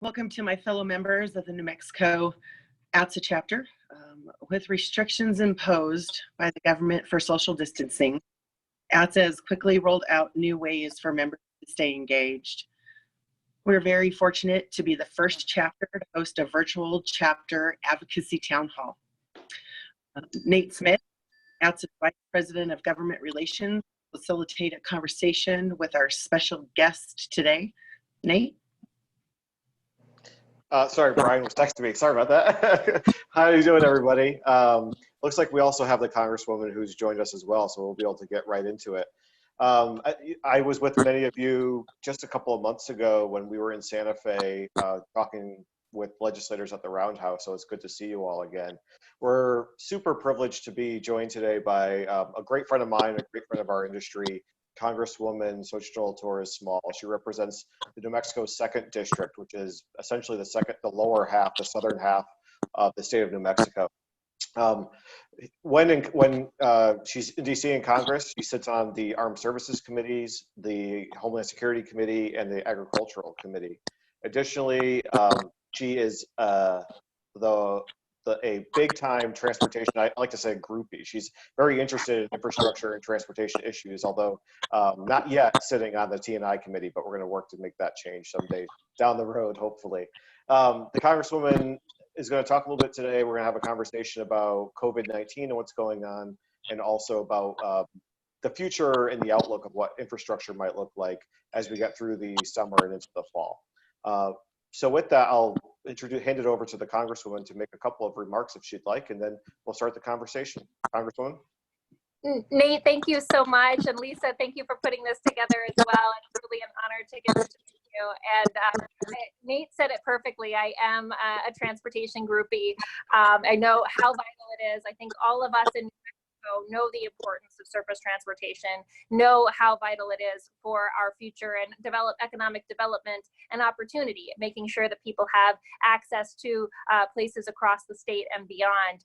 Welcome to my fellow members of the New Mexico ATSSA Chapter. With restrictions imposed by the government for social distancing, ATSSA has quickly rolled out new ways for members to stay engaged. We're very fortunate to be the first chapter to host a virtual Chapter Advocacy Town Hall. Nate Smith, ATSSA Vice President of Government Relations, will facilitate a conversation with our special guest today. Nate? Sorry, Brian was texting me. Sorry about that. How are you doing, everybody? Looks like we also have the Congresswoman who's joined us as well, so we'll be able to get right into it. I was with many of you just a couple of months ago when we were in Santa Fe talking with legislators at the Roundhouse, so it's good to see you all again. We're super privileged to be joined today by a great friend of mine, a great friend of our industry, Congresswoman Xochitl Torres Small. She represents the New Mexico 2nd District, which is essentially the lower half, the southern half of the state of New Mexico. When she's in DC in Congress, she sits on the Armed Services Committees, the Homeland Security Committee, and the Agricultural Committee. Additionally, she is a big-time transportation, I like to say groupie. She's very interested in infrastructure and transportation issues, although not yet sitting on the T&I committee, but we're going to work to make that change someday down the road, hopefully. The Congresswoman is going to talk a little bit today. We're going to have a conversation about COVID-19 and what's going on, and also about the future and the outlook of what infrastructure might look like as we get through the summer and into the fall. So with that, I'll hand it over to the Congresswoman to make a couple of remarks if she'd like, and then we'll start the conversation. Congresswoman? Nate, thank you so much. And Lisa, thank you for putting this together as well. It's really an honor to get to meet you. And Nate said it perfectly. I am a transportation groupie. I know how vital it is. I think all of us in New Mexico know the importance of surface transportation, know how vital it is for our future and economic development and opportunity, making sure that people have access to places across the state and beyond.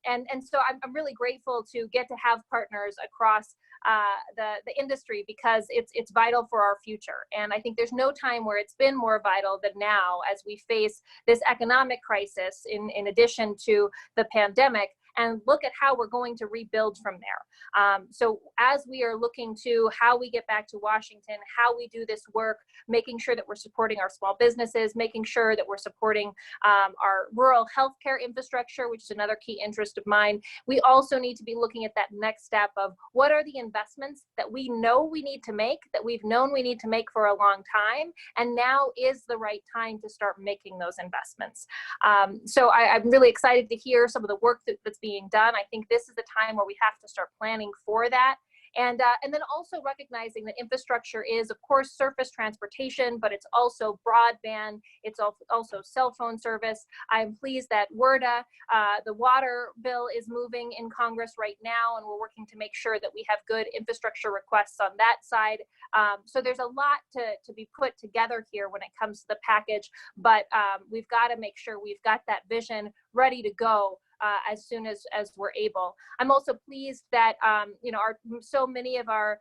And so I'm really grateful to get to have partners across the industry, because it's vital for our future. And I think there's no time where it's been more vital than now as we face this economic crisis in addition to the pandemic, and look at how we're going to rebuild from there. So as we are looking to how we get back to Washington, how we do this work, making sure that we're supporting our small businesses, making sure that we're supporting our rural healthcare infrastructure, which is another key interest of mine, we also need to be looking at that next step of what are the investments that we know we need to make, that we've known we need to make for a long time, and now is the right time to start making those investments. So I'm really excited to hear some of the work that's being done. I think this is the time where we have to start planning for that. And then also recognizing that infrastructure is, of course, surface transportation, but it's also broadband. It's also cell phone service. I'm pleased that WRDA, the water bill, is moving in Congress right now, and we're working to make sure that we have good infrastructure requests on that side. So there's a lot to be put together here when it comes to the package, but we've got to make sure we've got that vision ready to go as soon as we're able. I'm also pleased that so many of our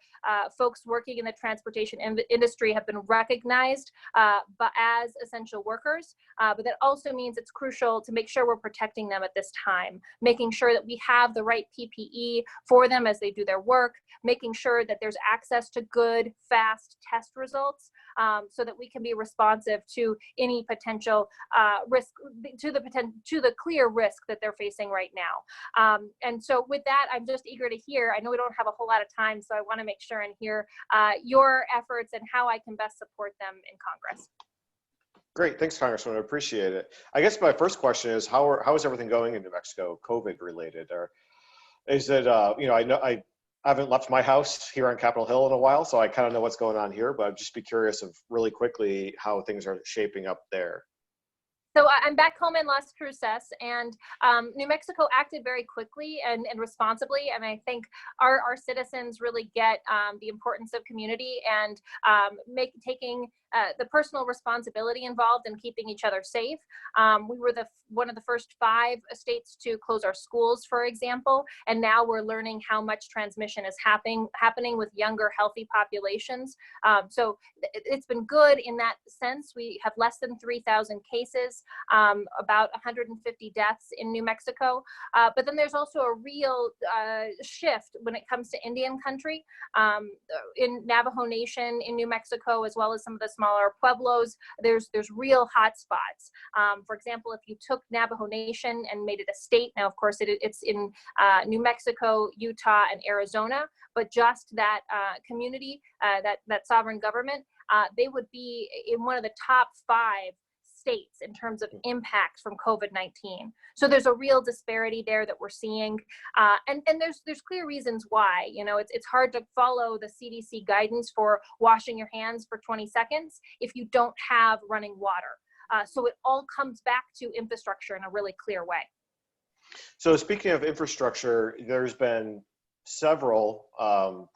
folks working in the transportation industry have been recognized but as essential workers, but that also means it's crucial to make sure we're protecting them at this time, making sure that we have the right PPE for them as they do their work, making sure that there's access to good, fast test results, so that we can be responsive to any potential risk, to the clear risk that they're facing right now. And so with that, I'm just eager to hear, I know we don't have a whole lot of time, so I want to make sure and hear your efforts and how I can best support them in Congress. Great, thanks, Congresswoman. I appreciate it. I guess my first question is, how is everything going in New Mexico, COVID related? Or is it, I haven't left my house here on Capitol Hill in a while, so I kind of know what's going on here, but I'd just be curious of really quickly how things are shaping up there. So I'm back home in Las Cruces, and New Mexico acted very quickly and responsibly, and I think our citizens really get the importance of community and taking the personal responsibility involved in keeping each other safe. We were one of the first 5 states to close our schools, for example, and now we're learning how much transmission is happening with younger, healthy populations. So it's been good in that sense. We have less than 3,000 cases, about 150 deaths in New Mexico. But then there's also a real shift when it comes to Indian country. In Navajo Nation in New Mexico, as well as some of the smaller pueblos, there's real hot spots. For example, if you took Navajo Nation and made it a state, now of course it's in New Mexico, Utah, and Arizona, but just that community, that sovereign government, they would be in one of the top 5 states in terms of impact from COVID-19. So there's a real disparity there that we're seeing. And there's clear reasons why. You know, it's hard to follow the CDC guidance for washing your hands for 20 seconds if you don't have running water. So it all comes back to infrastructure in a really clear way. So speaking of infrastructure, there's been several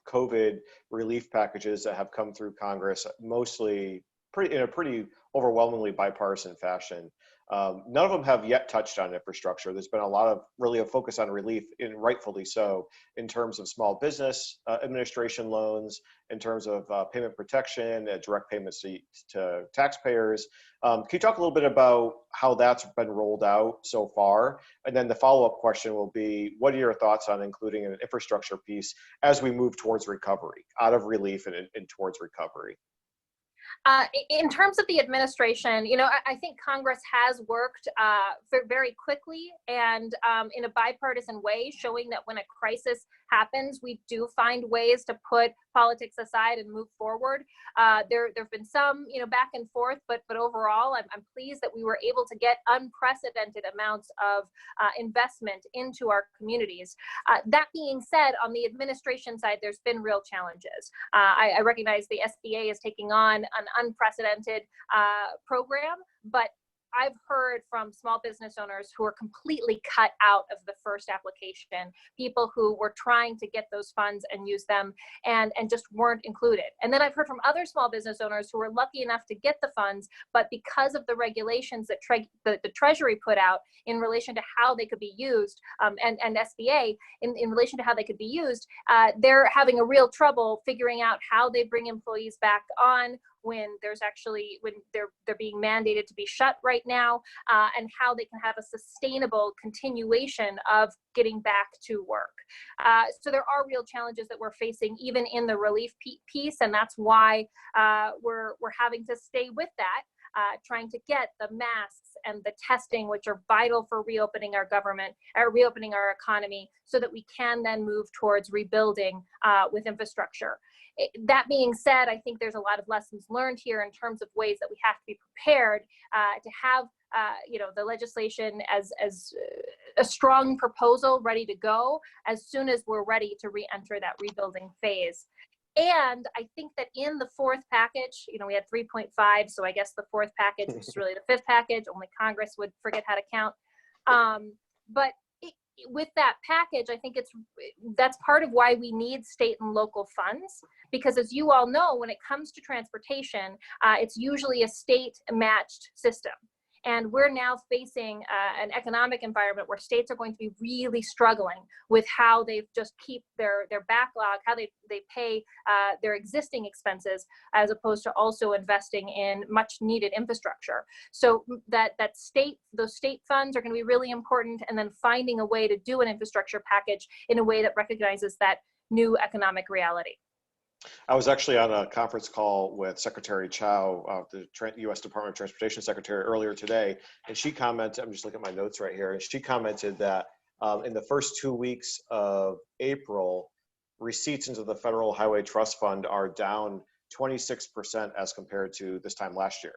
COVID relief packages that have come through Congress, mostly in a pretty overwhelmingly bipartisan fashion. None of them have yet touched on infrastructure. There's been a lot of a focus on relief, and rightfully so, in terms of small business administration loans, in terms of payment protection, direct payments to taxpayers. Can you talk a little bit about how that's been rolled out so far? And then the follow-up question will be, what are your thoughts on including an infrastructure piece as we move towards recovery, out of relief and towards recovery? In terms of the administration, you know, I think Congress has worked very quickly and in a bipartisan way, showing that when a crisis happens, we do find ways to put politics aside and move forward. There have been some, you know, back and forth, but overall, I'm pleased that we were able to get unprecedented amounts of investment into our communities. That being said, on the administration side, there's been real challenges. I recognize the SBA is taking on an unprecedented program, but I've heard from small business owners who are completely cut out of the first application, people who were trying to get those funds and use them and just weren't included. And then I've heard from other small business owners who were lucky enough to get the funds, but because of the regulations that the Treasury put out in relation to how they could be used, and SBA in relation to how they could be used, they're having a real trouble figuring out how they bring employees back on when they're being mandated to be shut right now, and how they can have a sustainable continuation of getting back to work. So there are real challenges that we're facing even in the relief piece, and that's why we're having to stay with that, trying to get the masks and the testing, which are vital for reopening our government, or reopening our economy, so that we can then move towards rebuilding with infrastructure. That being said, I think there's a lot of lessons learned here in terms of ways that we have to be prepared to have you know, the legislation as a strong proposal ready to go as soon as we're ready to re-enter that rebuilding phase. And I think that in the 4th package, you know, we had 3.5, so I guess the 4th package, which is really the 5th package, only Congress would forget how to count. But with that package, I think that's part of why we need state and local funds, because as you all know, when it comes to transportation, it's usually a state matched system. And we're now facing an economic environment where states are going to be really struggling with how they just keep their backlog, how they pay their existing expenses, as opposed to also investing in much needed infrastructure. So those state funds are going to be really important, and then finding a way to do an infrastructure package in a way that recognizes that new economic reality. I was actually on a conference call with Secretary Chow, the U.S. Department of Transportation Secretary, earlier today, and she commented, I'm just looking at my notes right here, and she commented that in the first 2 weeks of April, receipts into the Federal Highway Trust Fund are down 26% as compared to this time last year.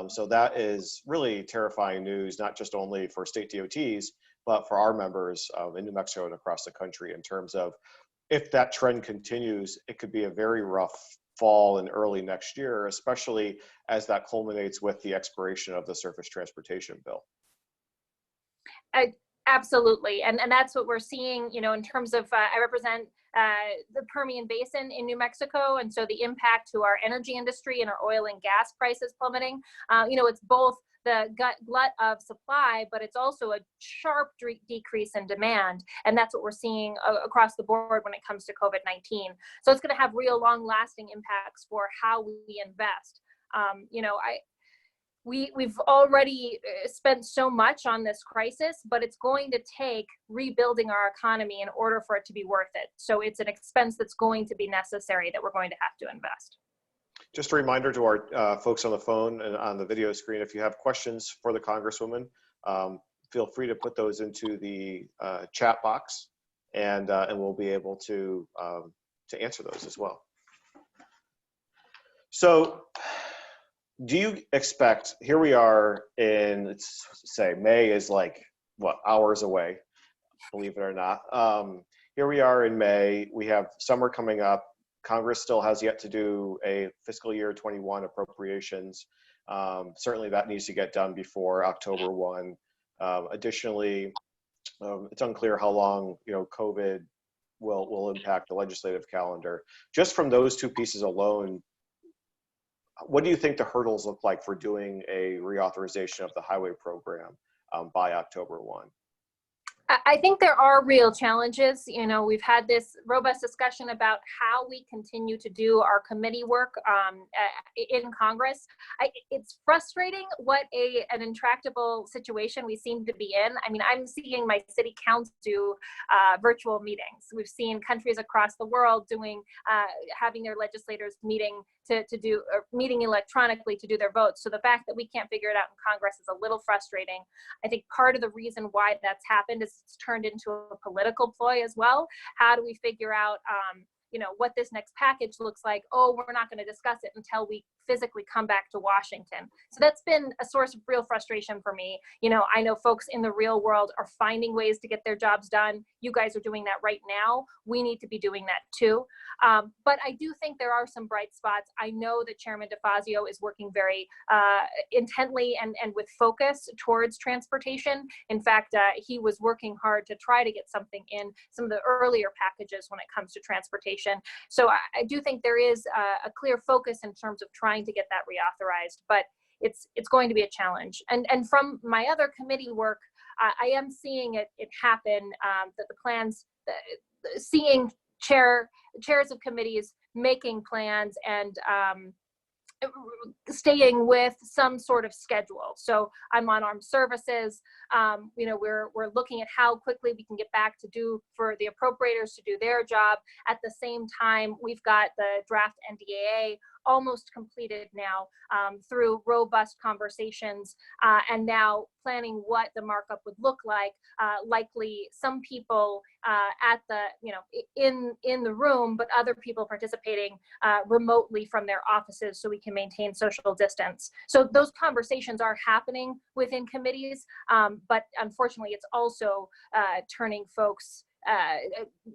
So that is really terrifying news, not just only for state DOTs, but for our members in New Mexico and across the country, in terms of, if that trend continues, it could be a very rough fall and early next year, especially as that culminates with the expiration of the surface transportation bill. Absolutely. And that's what we're seeing, you know, in terms of, I represent the Permian Basin in New Mexico. And so the impact to our energy industry and our oil and gas prices plummeting, you know, it's both the glut of supply, but it's also a sharp decrease in demand. And that's what we're seeing across the board when it comes to COVID-19. So it's going to have real long lasting impacts for how we invest. You know, we've already spent so much on this crisis, but it's going to take rebuilding our economy in order for it to be worth it. So it's an expense that's going to be necessary that we're going to have to invest. Just a reminder to our folks on the phone and on the video screen, if you have questions for the Congresswoman, feel free to put those into the chat box, and we'll be able to answer those as well. So, do you expect, here we are in, let's say, May is like, what, hours away, believe it or not. Here we are in May, we have summer coming up. Congress still has yet to do a fiscal year 21 appropriations. Certainly that needs to get done before October 1. Additionally, it's unclear how long, you know, COVID will impact the legislative calendar. Just from those two pieces alone, what do you think the hurdles look like for doing a reauthorization of the highway program by October 1? I think there are real challenges. You know, we've had this robust discussion about how we continue to do our committee work in Congress. It's frustrating what an intractable situation we seem to be in. I mean, I'm seeing my city council do virtual meetings. We've seen countries across the world doing, having their legislators meeting meeting electronically to do their votes. So the fact that we can't figure it out in Congress is a little frustrating. I think part of the reason why that's happened is it's turned into a political ploy as well. How do we figure out, you know, what this next package looks like? Oh, we're not going to discuss it until we physically come back to Washington. So that's been a source of real frustration for me. You know, I know folks in the real world are finding ways to get their jobs done. You guys are doing that right now. We need to be doing that too. But I do think there are some bright spots. I know that Chairman DeFazio is working very intently and with focus towards transportation. In fact, he was working hard to try to get something in some of the earlier packages when it comes to transportation. So I do think there is a clear focus in terms of trying to get that reauthorized, but it's going to be a challenge. And from my other committee work, I am seeing it happen, that the plans, seeing chairs of committees making plans and staying with some sort of schedule. So I'm on armed services. You know, we're looking at how quickly we can get back to for the appropriators to do their job. At the same time, we've got the draft NDAA almost completed now through robust conversations and now planning what the markup would look like. Likely some people at the, you know, in the room, but other people participating remotely from their offices so we can maintain social distance. So those conversations are happening within committees, but unfortunately it's also turning folks,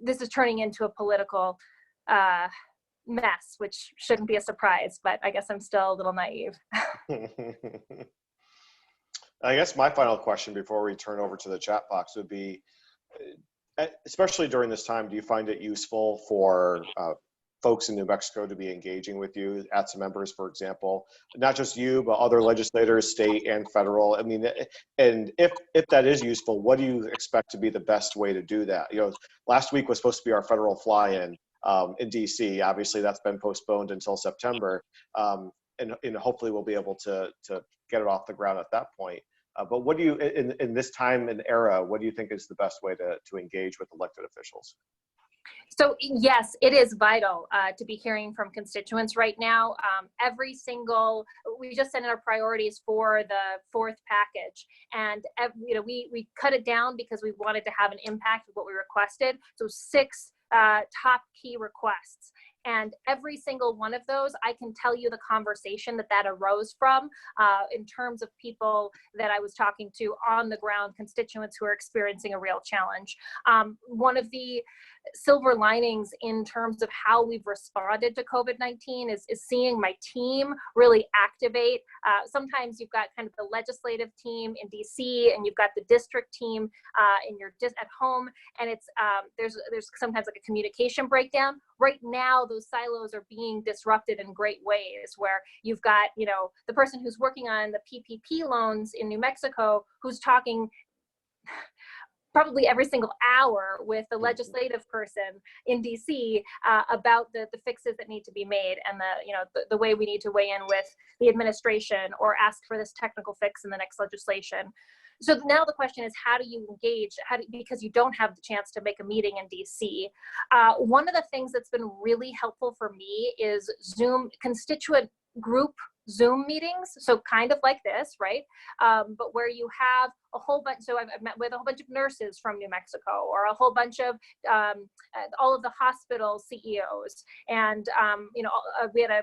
this is turning into a political mess, which shouldn't be a surprise, but I guess I'm still a little naive. I guess my final question before we turn over to the chat box would be, especially during this time, do you find it useful for folks in New Mexico to be engaging with you, ATSSA members, for example, not just you, but other legislators, state and federal? I mean, and if that is useful, what do you expect to be the best way to do that? You know, last week was supposed to be our federal fly-in in DC. Obviously, that's been postponed until September, and hopefully we'll be able to get it off the ground at that point. But what do you, in this time and era, what do you think is the best way to engage with elected officials? So yes, it is vital to be hearing from constituents right now. We just sent in our priorities for the fourth package, and you know, we cut it down because we wanted to have an impact with what we requested. So 6 top key requests. And every single one of those, I can tell you the conversation that arose from in terms of people that I was talking to on the ground, constituents who are experiencing a real challenge. One of the silver linings in terms of how we've responded to COVID-19 is seeing my team really activate. Sometimes you've got kind of the legislative team in DC, and you've got the district team at home, and it's there's sometimes like a communication breakdown. Right now, those silos are being disrupted in great ways, where you've got, you know, the person who's working on the PPP loans in New Mexico who's talking probably every single hour with the legislative person in DC about the fixes that need to be made, and the way we need to weigh in with the administration or ask for this technical fix in the next legislation. So now the question is, how do you engage? Because you don't have the chance to make a meeting in DC. One of the things that's been really helpful for me is Zoom constituent group Zoom meetings, so kind of like this, right? But where you have a whole bunch, so I've met with a whole bunch of nurses from New Mexico, or a whole bunch of all of the hospital CEOs, and we had a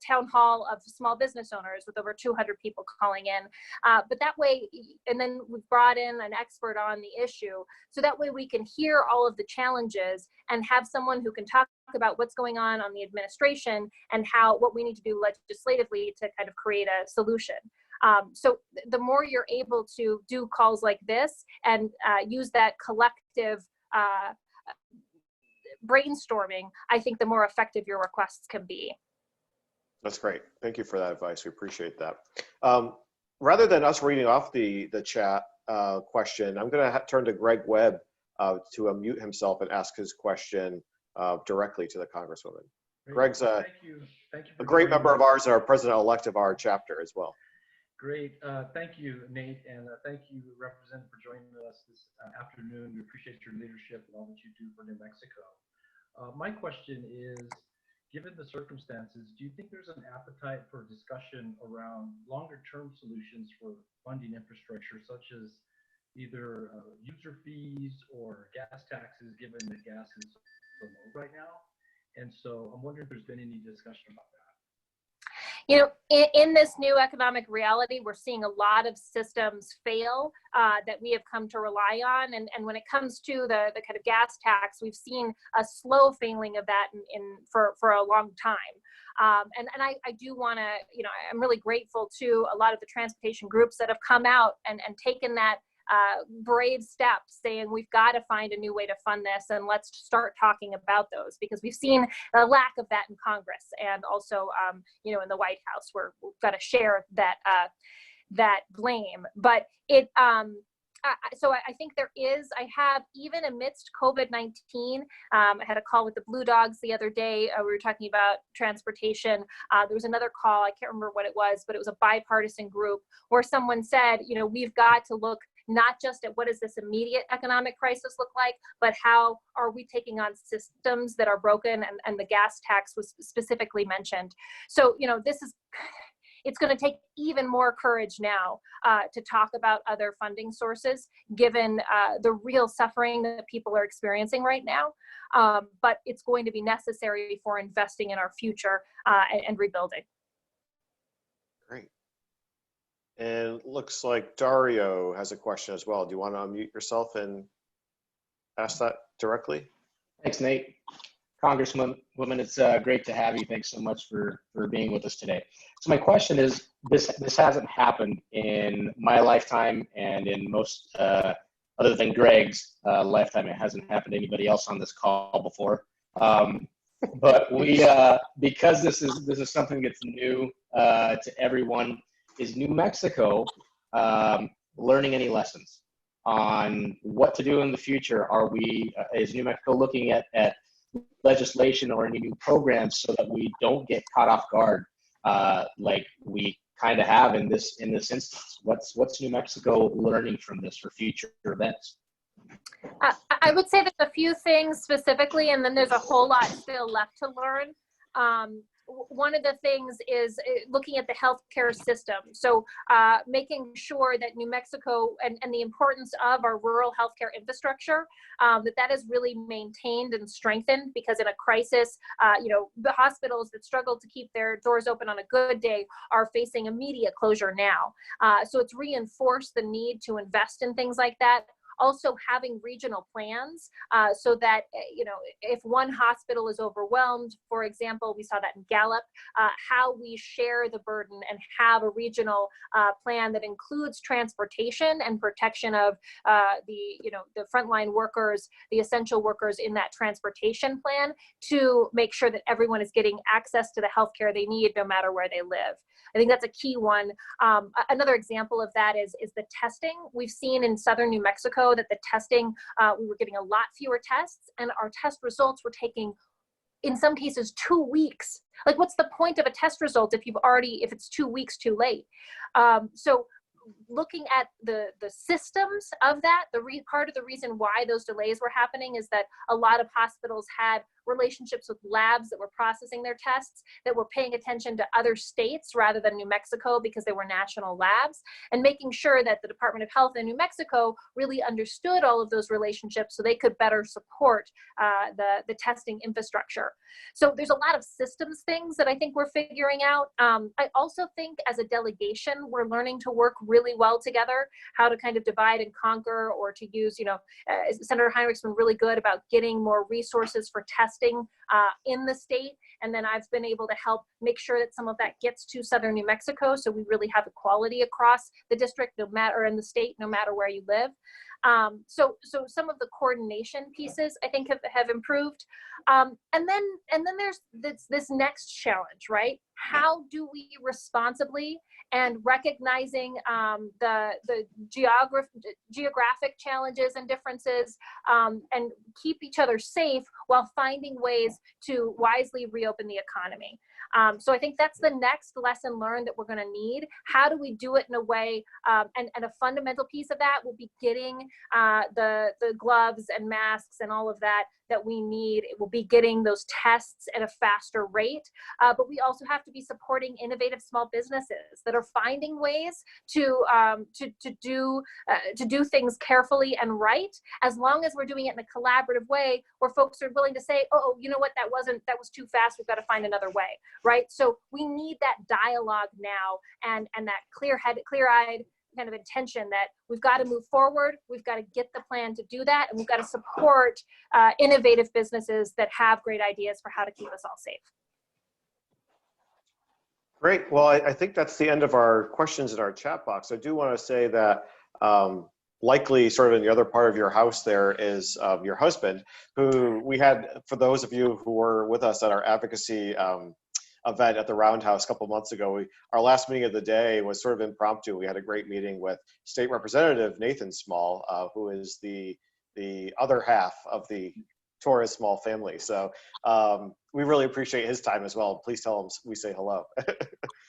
town hall of small business owners with over 200 people calling in. But that way, and then we brought in an expert on the issue, so that way we can hear all of the challenges and have someone who can talk about what's going on the administration and what we need to do legislatively to kind of create a solution. So the more you're able to do calls like this and use that collective brainstorming, I think the more effective your requests can be. That's great. Thank you for that advice. We appreciate that. Rather than us reading off the chat question, I'm going to turn to Greg Webb to unmute himself and ask his question directly to the Congresswoman. Great. Greg's Thank you a great member of ours and our president-elect of our chapter as well. Great. Thank you, Nate, and thank you, Representative, for joining us this afternoon. We appreciate your leadership and all that you do for New Mexico. My question is, given the circumstances, do you think there's an appetite for discussion around longer-term solutions for funding infrastructure, such as either user fees or gas taxes, given that gas is so low right now? And so I'm wondering if there's been any discussion about that. You know, in this new economic reality, we're seeing a lot of systems fail that we have come to rely on. And when it comes to the kind of gas tax, we've seen a slow failing of that for a long time. And I do want to, I'm really grateful to a lot of the transportation groups that have come out and taken that brave step, saying we've got to find a new way to fund this, and let's start talking about those, because we've seen a lack of that in Congress and also in the White House, where we've got to share that blame. But so I think I have, even amidst COVID-19, I had a call with the Blue Dogs the other day. We were talking about transportation. There was another call, I can't remember what it was, but it was a bipartisan group where someone said, we've got to look not just at what does this immediate economic crisis look like, but how are we taking on systems that are broken, and the gas tax was specifically mentioned. So, it's going to take even more courage now to talk about other funding sources, given the real suffering that people are experiencing right now. But it's going to be necessary for investing in our future and rebuilding. Great. And it looks like Dario has a question as well. Do you want to unmute yourself and ask that directly? Thanks, Nate. Congresswoman, it's great to have you. Thanks so much for being with us today. So my question is, this hasn't happened in my lifetime, and in most, other than Greg's lifetime, it hasn't happened to anybody else on this call before. But we, because this is something that's new to everyone, is New Mexico learning any lessons on what to do in the future? Is New Mexico looking at legislation or any new programs so that we don't get caught off guard like we kind of have in this instance? What's New Mexico learning from this for future events? I would say there's a few things specifically, and then there's a whole lot still left to learn. One of the things is looking at the healthcare system. So making sure that New Mexico and the importance of our rural healthcare infrastructure, that is really maintained and strengthened, because in a crisis, the hospitals that struggle to keep their doors open on a good day are facing immediate closure now. So it's reinforced the need to invest in things like that. also having regional plans so that, if one hospital is overwhelmed, for example, we saw that in Gallup, how we share the burden and have a regional plan that includes transportation and protection of the frontline workers, the essential workers in that transportation plan, to make sure that everyone is getting access to the healthcare they need no matter where they live. I think that's a key one. Another example of that is the testing. We've seen in southern New Mexico that the testing, we were getting a lot fewer tests, and our test results were taking, in some cases, 2 weeks. Like, what's the point of a test result if it's 2 weeks too late? So looking at the systems of that, part of the reason why those delays were happening is that a lot of hospitals had relationships with labs that were processing their tests, that were paying attention to other states rather than New Mexico because they were national labs, and making sure that the Department of Health in New Mexico really understood all of those relationships so they could better support the testing infrastructure. So there's a lot of systems things that I think we're figuring out. I also think as a delegation, we're learning to work really well together, how to kind of divide and conquer, or to use, Senator Heinrich's been really good about getting more resources for testing in the state. And then I've been able to help make sure that some of that gets to southern New Mexico, so we really have equality across the district, or in the state, no matter where you live. So some of the coordination pieces I think have improved. And then there's this next challenge, right? How do we responsibly, and recognizing the geographic challenges and differences, and keep each other safe while finding ways to wisely reopen the economy. So I think that's the next lesson learned that we're going to need. How do we do it in a way, and a fundamental piece of that will be getting the gloves and masks and all of that we need. It will be getting those tests at a faster rate, but we also have to be supporting innovative small businesses that are finding ways to do things carefully and right, as long as we're doing it in a collaborative way where folks are willing to say, oh, you know what, that was too fast, we've got to find another way, right? So we need that dialogue now, and that clear-eyed kind of intention that we've got to move forward, we've got to get the plan to do that, and we've got to support innovative businesses that have great ideas for how to keep us all safe. Great. Well, I think that's the end of our questions in our chat box. I do want to say that likely sort of in the other part of your house there is your husband, who we had, for those of you who were with us at our advocacy event at the Roundhouse a couple months ago. Our last meeting of the day was sort of impromptu. We had a great meeting with State Representative Nathan Small, who is the other half of the Torres Small family. So we really appreciate his time as well. Please tell him we say hello.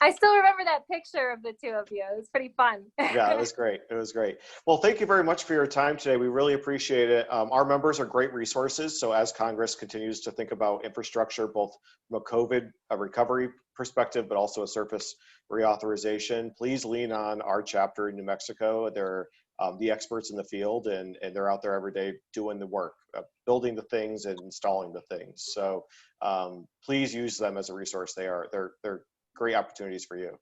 I still remember that picture of the two of you. It was pretty fun. Yeah, it was great. It was great. Well, thank you very much for your time today. We really appreciate it. Our members are great resources. So as Congress continues to think about infrastructure, both from a COVID recovery perspective, but also a surface reauthorization, please lean on our chapter in New Mexico. They're the experts in the field, and they're out there every day doing the work, building the things and installing the things. So please use them as a resource. They're great opportunities for you.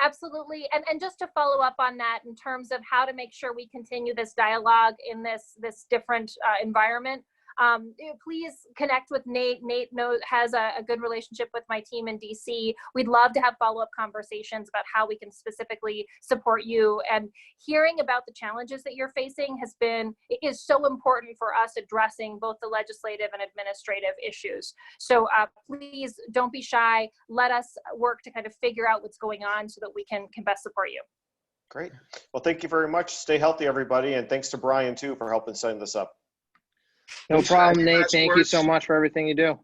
Absolutely. And just to follow up on that in terms of how to make sure we continue this dialogue in this different environment, please connect with Nate. Nate has a good relationship with my team in DC. We'd love to have follow-up conversations about how we can specifically support you. And hearing about the challenges that you're facing is so important for us addressing both the legislative and administrative issues. So please don't be shy. Let us work to kind of figure out what's going on so that we can best support you. Great. Well, thank you very much. Stay healthy, everybody. And thanks to Brian, too, for helping setting this up. No problem, Nate. Thank you so much for everything you do.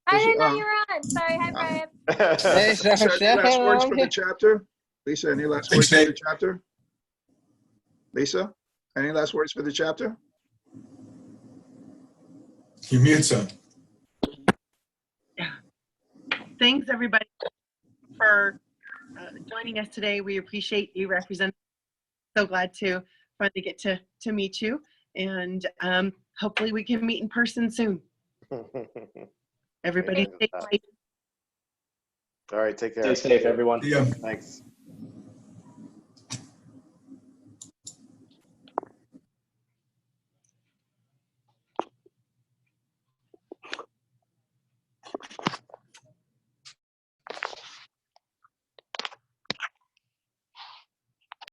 I didn't know you were on. Sorry. Hi, Brian. Hey, Lisa, any last words for the chapter? Lisa, any last words for the chapter? Lisa, any last words for the chapter? You mute, son. Thanks, everybody, for joining us today. We appreciate you, Representative. So glad to finally get to meet you. And hopefully we can meet in person soon. Everybody stay safe. All right, take care. Stay safe, everyone. Yeah. Thanks.